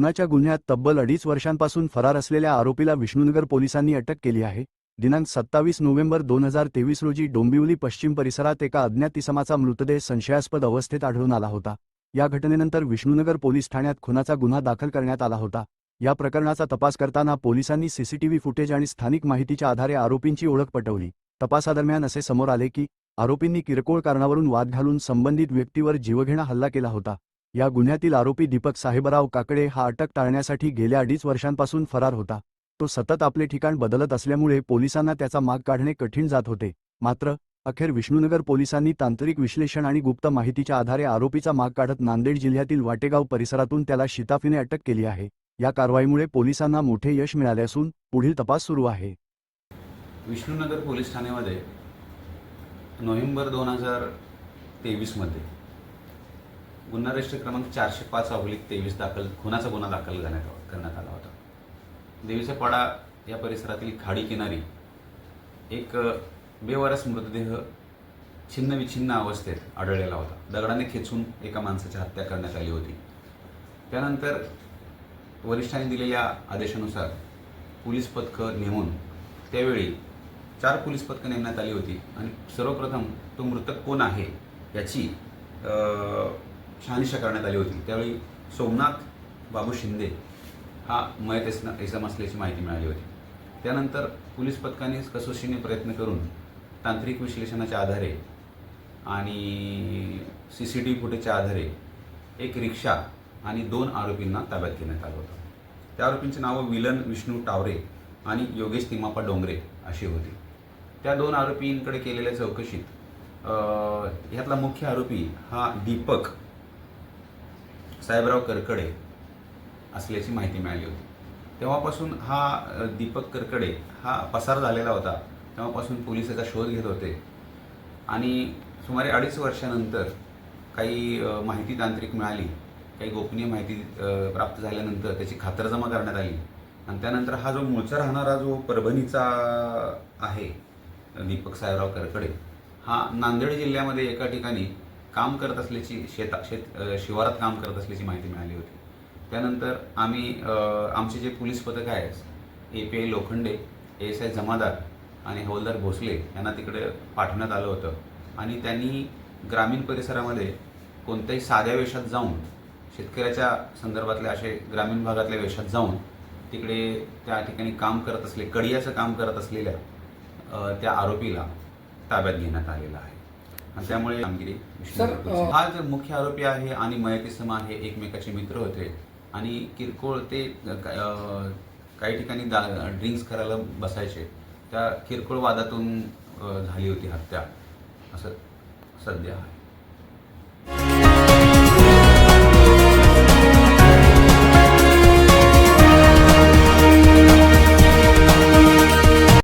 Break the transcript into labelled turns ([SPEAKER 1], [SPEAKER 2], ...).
[SPEAKER 1] खुनाच्या गुन्ह्यात तब्बल 2.5 वर्षांपासून फरार असलेल्या आरोपीला विष्णुनगर पोलिसांनी अटक केली आहे। दिनांक 27 नोव्हेंबर 2023 रोजी डोंबिवली पश्चिम परिसरात एका अज्ञात इसमाचा मृतदेह संशयास्पद अवस्थेत आढळून आला होता। या घटनेनंतर विष्णुनगर पोलीस ठाण्यात खुनाचा गुन्हा दाखल करण्यात आला होता। या प्रकरणाचा तपास करताना पोलिसांनी सीसीटीव्ही फुटेज आणि स्थानिक माहितीच्या आधारे आरोपींची ओळख पटवली। तपासादरम्यान असे समोर आले की आरोपींनी किरकोळ कारणावरून वाद घालून संबंधित व्यक्तीवर जीवघेणा हल्ला केला होता। या गुन्ह्यातील आरोपी दीपक साहेबराव काकडे हा अटक टाळण्यासाठी गेल्या 2.5 वर्षांपासून फरार होता। तो सतत आपले ठिकाण बदलत असल्यामुळे पोलिसांना त्याचा माग काढणे कठीण जात होते। मात्र अखेर विष्णुनगर पोलिसांनी तांत्रिक विश्लेषण आणि गुप्त माहितीच्या आधारे आरोपीचा माग काढत नांदेड जिल्ह्यातील वाटेगाव परिसरातून त्याला शिताफीने अटक केली आहे। या कारवाईमुळे पोलिसांना मोठे यश मिळाले असून पुढील तपास सुरू आहे।
[SPEAKER 2] विष्णुनगर पोलीस ठाण्यामध्ये नोव्हेंबर 2023 मध्ये गुन्हा रजिस्टर क्रमांक 405/23 खुनाचा गुन्हा दाखल करण्यात आला होता। देवीचा पाडा या परिसरातील खाडी किनारी एक बेवारस मृतदेह छिन्नविछिन्न अवस्थेत आढळलेला होता। दगडाने खेचून एका माणसाची हत्या करण्यात आली होती। त्यानंतर वरिष्ठांनी दिलेल्या आदेशानुसार पोलीस पथकं नेमून त्यावेळी 4 पोलीस पथकं नेमण्यात आली होती आणि सर्वप्रथम तो मृतक कोण आहे याची शहानिशा करण्यात आली होती। त्यावेळी सोमनाथ बाबू शिंदे हा मयत इसम असल्याची माहिती मिळाली होती। त्यानंतर पोलीस पथकाने कसोशीने प्रयत्न करून तांत्रिक विश्लेषणाच्या आधारे आणि सीसीटीव्ही फुटेजच्या आधारे एक रिक्षा आणि 2 आरोपींना ताब्यात घेण्यात आलं होतं। त्या आरोपींची नावं विलन विष्णू टावरे आणि योगेश तिमाप्पा डोंगरे अशी होती। त्या 2 आरोपींकडे केलेल्या चौकशीत ह्यातला मुख्य आरोपी हा दीपक साहेबराव करकडे असल्याची माहिती मिळाली होती। तेव्हापासून हा दीपक करकडे हा पसार झालेला होता। तेव्हापासून पोलीस त्याचा शोध घेत होते आणि सुमारे 2.5 वर्षानंतर काही माहिती तांत्रिक मिळाली, काही गोपनीय माहिती प्राप्त झाल्यानंतर त्याची खातरजमा करण्यात आली आणि त्यानंतर हा जो मूळचा राहणारा जो परभणीचा आहे दीपक साहेबराव करकडे हा नांदेड जिल्ह्यामध्ये एका ठिकाणी काम करत असल्याची शिवारात काम करत असल्याची माहिती मिळाली होती। त्यानंतर आम्ही आमचे जे पोलीस पथक आहे API लोखंडे, ASI जमादार आणि हवालदार भोसले यांना तिकडे पाठवण्यात आलं होतं आणि त्यांनी ग्रामीण परिसरामध्ये कोणत्याही साध्या वेशात जाऊन शेतकऱ्याच्या संदर्भातल्या असे ग्रामीण भागातल्या वेशात जाऊन तिकडे त्या ठिकाणी काम करत असले कडियाचं काम करत असलेल्या त्या आरोपीला ताब्यात घेण्यात आलेला आहे आणि त्यामुळे कामगिरी हा जो मुख्य आरोपी आहे आणि मयत इसम आहे एकमेकाचे मित्र होते आणि किरकोळ ते काही ठिकाणी ड्रिंक्स करायला बसायचे। त्या किरकोळ वादातून झाली होती हत्या असं सध्या आहे।